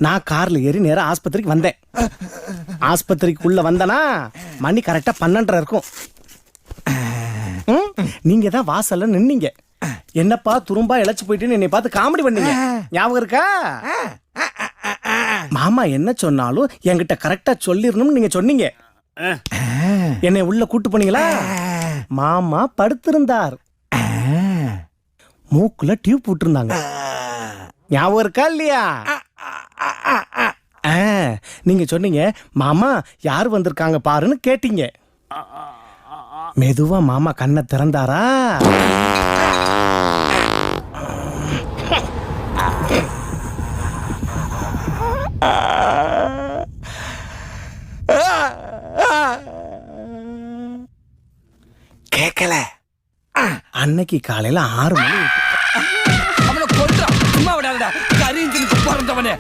நான் கார்ல ஏறி நேரா ஆஸ்பத்திரிக்கு வந்தேன். ஆஸ்பத்திரிக்குள்ள வந்தனா மணி கரெக்டா 12:30 இருக்கும். நீங்க தான் வாசல்ல நின்னீங்க. என்னப்பா துரும்பா இழைச்சு போயிட்டு என்னை பார்த்து காமெடி பண்ணீங்க, ஞாபகம் இருக்கா? மாமா என்ன சொன்னாலும் என்கிட்ட கரெக்டா சொல்லிடணும்னு நீங்க சொன்னீங்க. என்னை உள்ள கூட்டு போனீங்களா? மாமா படுத்திருந்தார், மூக்குல டியூப் போட்டிருந்தாங்க, ஞாபகம் இருக்கா இல்லையா? நீங்க சொன்னீங்க மாமா யார் வந்திருக்காங்க பாருன்னு கேட்டீங்க. மெதுவா மாமா கண்ணை திறந்தாரா? கேக்கல. அன்னைக்கு காலையில 6 மணி